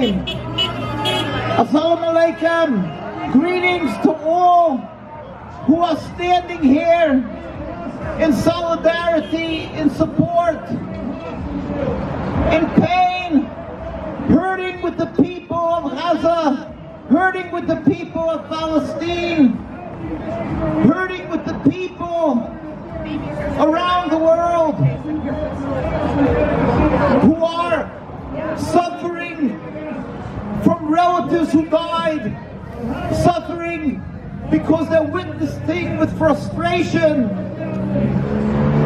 time. Assalamu alaikum. Greetings to all who are standing here in solidarity, in support, in pain, hurting with the people of Gaza, hurting with the people of Palestine, hurting with the people around the world who are suffering from relatives who died, suffering because they're witnessing with frustration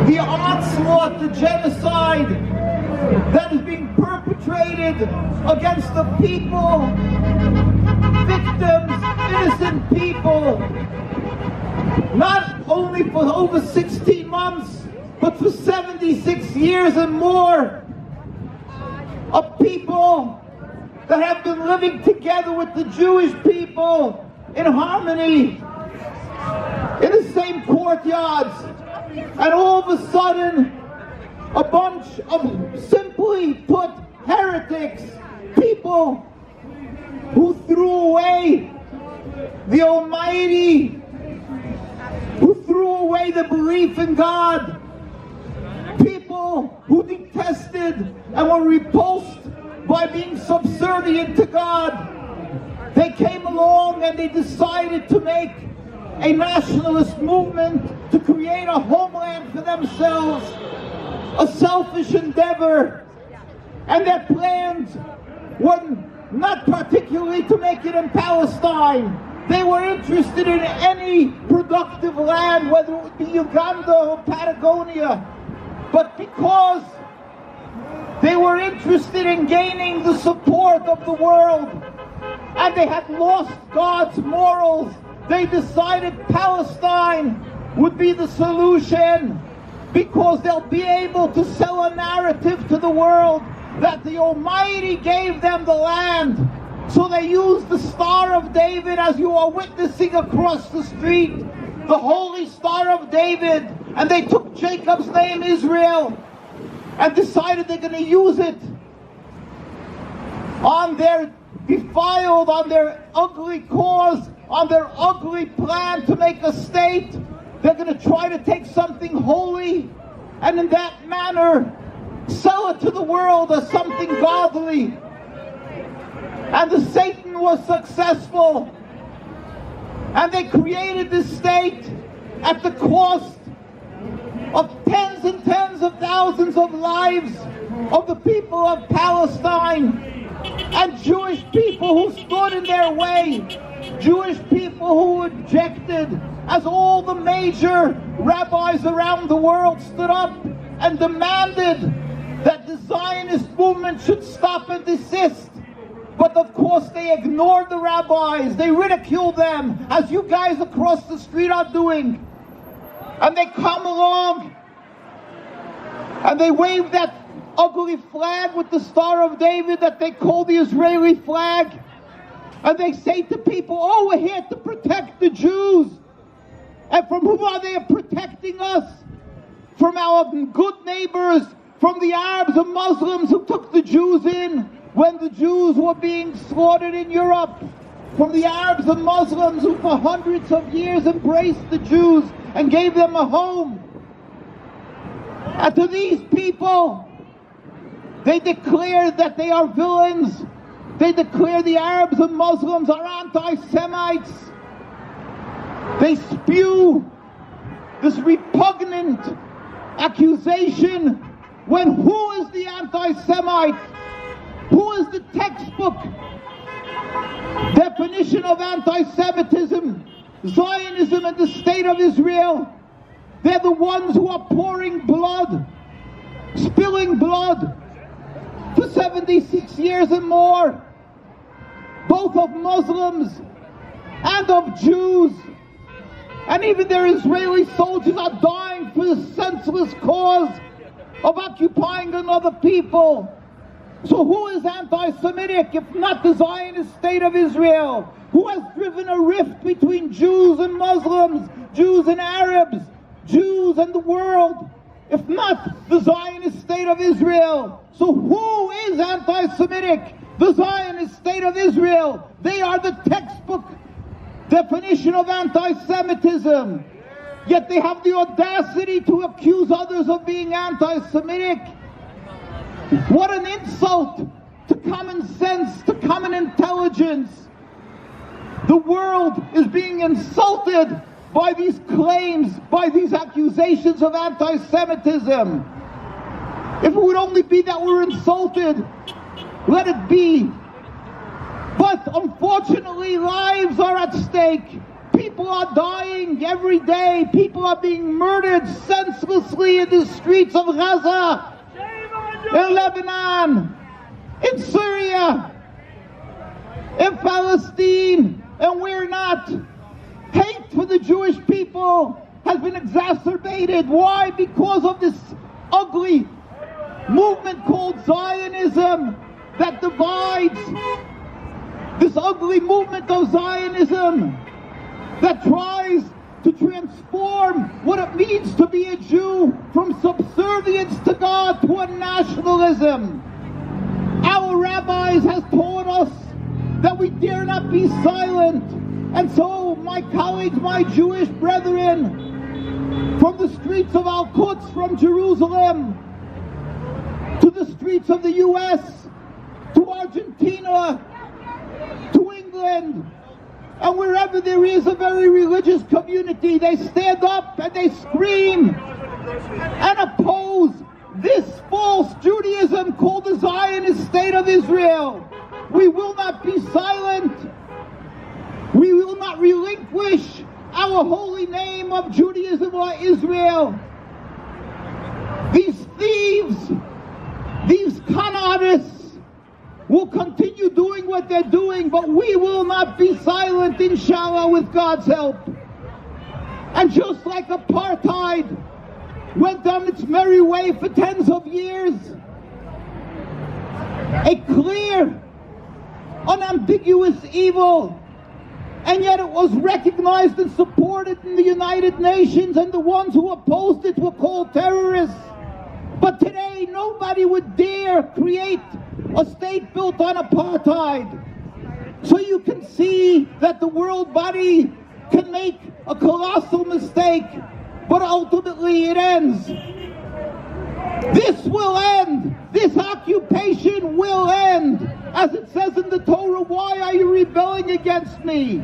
the onslaught, the genocide that is being perpetrated against the people, victims, innocent people, not only for over 16 months, but for 76 years and more, of people that have been living together with the Jewish people in harmony, in the same courtyards, and all of a sudden, a bunch of, simply put, heretics, people who threw away the Almighty, who threw away the belief in God, people who detested and were repulsed by being subservient to God. They came along and they decided to make a nationalist movement to create a homeland for themselves, a selfish endeavor, and their plans were not particularly to make it in Palestine. They were interested in any productive land, whether it would be Uganda or Patagonia, but because they were interested in gaining the support of the world, and they had lost God's morals, they decided Palestine would be the solution, because they'll be able to sell a narrative to the world that the Almighty gave them the land. So they used the Star of David, as you are witnessing across the street, the Holy Star of David, and they took Jacob's name, Israel, and decided they're going to use it on their defiled, on their ugly cause, on their ugly plan to make a state. They're going to try to take something holy and in that manner sell it to the world as something godly. And the Satan was successful. And they created this state at the cost of tens and tens of thousands of lives of the people of Palestine and Jewish people who stood in their way, Jewish people who objected, as all the major rabbis around the world stood up and demanded that the Zionist movement should stop and desist. But of course they ignored the rabbis, they ridiculed them, as you guys across the street are doing. And they come along and they wave that ugly flag with the Star of David that they call the Israeli flag. And they say to people, oh, we're here to protect the Jews. And from who are they protecting us? From our good neighbors, from the Arabs and Muslims who took the Jews in when the Jews were being slaughtered in Europe. From the Arabs and Muslims who for hundreds of years embraced the Jews and gave them a home. And to these people, they declare that they are villains. They declare the Arabs and Muslims are anti-Semites. They spew this repugnant accusation when who is the anti-Semite? Who is the textbook definition of anti-Semitism? Zionism and the State of Israel. They're the ones who are pouring blood, spilling blood for 76 years and more, both of Muslims and of Jews. And even their Israeli soldiers are dying for the senseless cause of occupying another people. So who is anti-Semitic if not the Zionist State of Israel, who has driven a rift between Jews and Muslims, Jews and Arabs, Jews and the world, if not the Zionist State of Israel? So who is anti-Semitic the Zionist state of Israel. They are the textbook definition of anti-Semitism. Yet they have the audacity to accuse others of being anti-Semitic. What an insult to common sense, to common intelligence. The world is being insulted by these claims, by these accusations of anti-Semitism. If it would only be that we're insulted, let it be. But unfortunately, lives are at stake. People are dying every day. People are being murdered senselessly in the streets of Gaza, in Lebanon, in Syria, in Palestine, and we're not. Hate for the Jewish people has been exacerbated. Why? Because of this ugly movement called Zionism that divides. This ugly movement of Zionism that tries to transform what it means to be a Jew from subservience to God to a nationalism. Our rabbis have taught us that we dare not be silent. And so, my colleagues, my Jewish brethren, from the streets of Al-Quds, from Jerusalem, to the streets of the U.S., to Argentina, to England, and wherever there is a very religious community, they stand up and they scream and oppose this false Judaism called the Zionist state of Israel. We will not be silent. We will not relinquish our holy name of Judaism or Israel. These thieves, these con artists, will continue doing what they're doing, but we will not be silent, inshallah, with God's help. And just like apartheid went on its merry way for tens of years, a clear, unambiguous evil, and yet it was recognized and supported in the United Nations, and the ones who opposed it were called terrorists. But today, nobody would dare create a state built on apartheid. So you can see that the world body can make a colossal mistake, but ultimately it ends. This will end. This occupation will end. As it says in the Torah, why are you rebelling against me?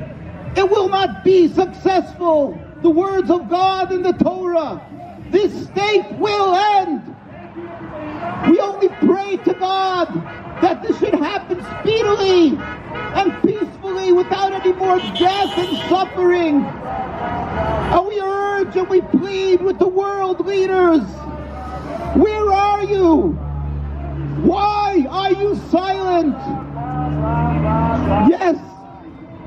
It will not be successful. The words of God in the Torah. This state will end. We only pray to God that this should happen speedily and peacefully without any more death and suffering. And we urge and we plead with the world leaders. Where are you? Why are you silent? Yes,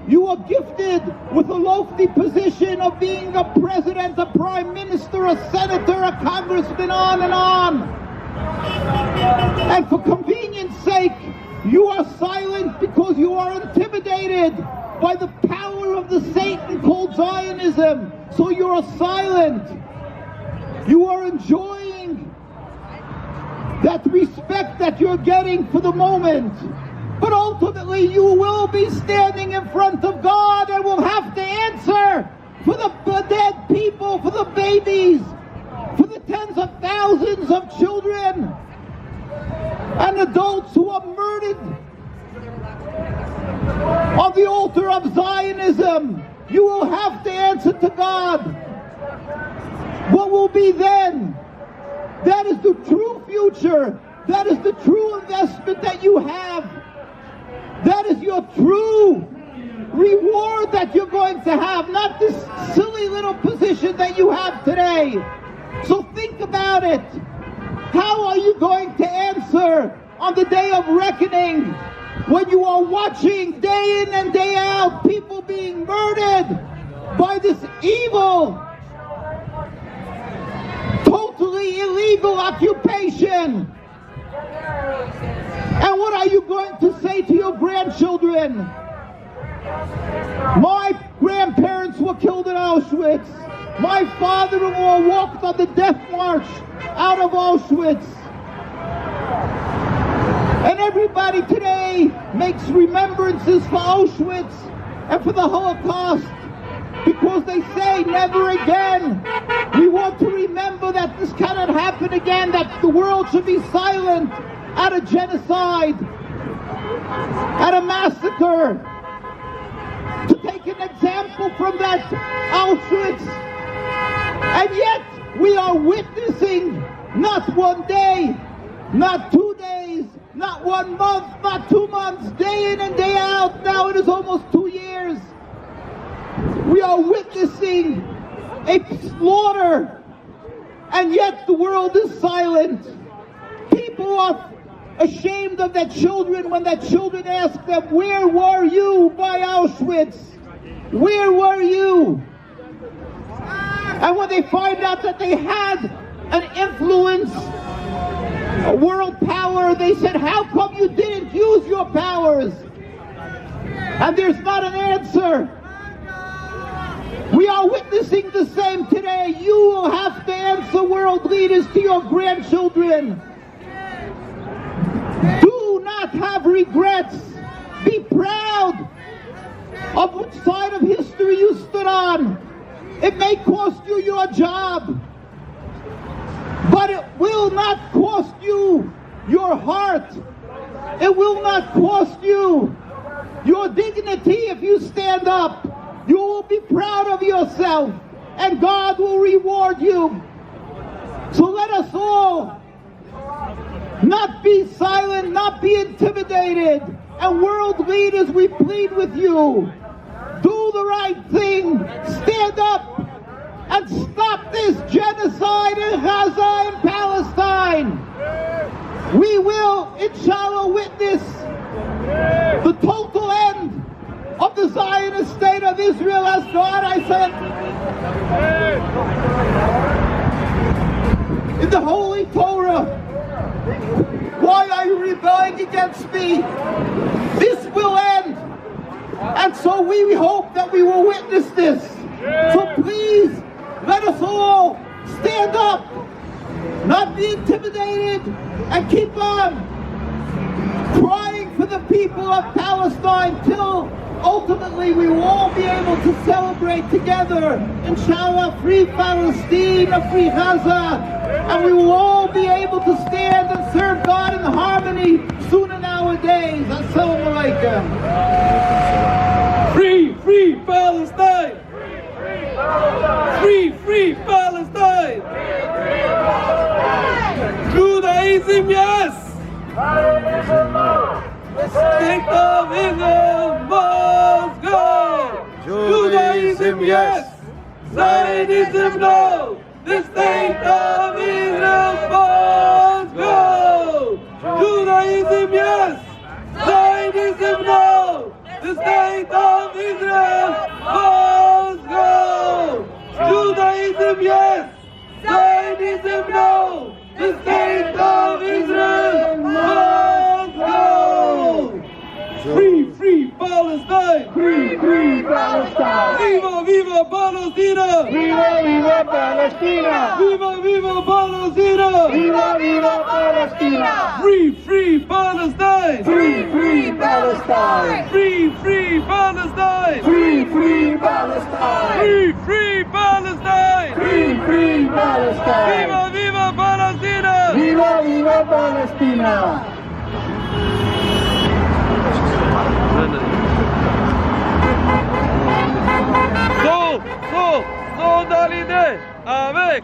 you are gifted with a lofty position of being a president, a prime minister, a senator, a congressman, on and on. And for convenience sake, you are silent because you are intimidated by the power of the Satan called Zionism. So you are silent. You are enjoying that respect that you're getting for the moment. But ultimately you will be standing in front of God and will have to answer for the dead people, for the babies, for the tens of thousands of children and adults who are murdered on the altar of Zionism. You will have to answer to God. What will be then? That is the true future. That is the true investment that you have. That is your true reward that you're going to have, not this silly little position that you have today. So think about it. How are you going to answer on the day of reckoning when you are watching day in and day out people being murdered by this evil, totally illegal occupation? And what are you going to say to your grandchildren? My grandparents were killed in Auschwitz. My father-in-law walked on the death march out of Auschwitz. And everybody today makes remembrances for Auschwitz and for the Holocaust, because they say never again. We want to remember that this cannot happen again, that the world should be silent at a genocide, at a massacre. To take an example from that Auschwitz. And yet we are witnessing not one day, not 2 days, not 1 month, not 2 months, day in and day out. Now it is almost 2 years. We are witnessing a slaughter, and yet the world is silent. People are ashamed of their children when their children ask them, where were you by Auschwitz? Where were you? And when they find out that they had an influence, a world power, they said, how come you didn't use your powers? And there's not an answer. We are witnessing the same today. You will have to answer, world leaders, to your grandchildren. Do not have regrets. Be proud of which side of history you stood on. It may cost you your job, but it will not cost you your heart. It will not cost you your dignity if you stand up. You will be proud of yourself, and God will reward you. So let us all not be silent, not be intimidated. And world leaders, we plead with you, do the right thing, stand up and stop this genocide in Gaza and Palestine. We will, inshallah, witness the total end of the Zionist state of Israel, as God, I said in the Holy Torah. Why are you rebelling against me? This will end. And so we hope that we will witness this. So please, let us all stand up, not be intimidated, and keep on crying for the people of Palestine till ultimately we will all be able to celebrate together, inshallah, free Palestine, a free Gaza, and we will all be able to stand and serve God in harmony sooner nowadays. Assalamu alaikum. Free, free Palestine! Free, free Palestine! Judaism, yes! The state of Israel must go! Judaism, yes! Zionism, no! The state of Israel must go! Judaism, yes! Zionism, no! The state of Israel must go! Judaism, yes! Zionism, no! The state of Israel must go! Free, free Palestine! Free, free Palestine! Viva, viva Palestina! Viva, viva Palestina! Viva, viva Palestina! Viva, viva Palestina! Free, free Palestine! Free, free Palestine! Free, free Palestine! Free, free Palestine! Free, free Palestine! Free, free Palestine! Viva, viva Palestina! Viva, viva Palestina! Solidarité avec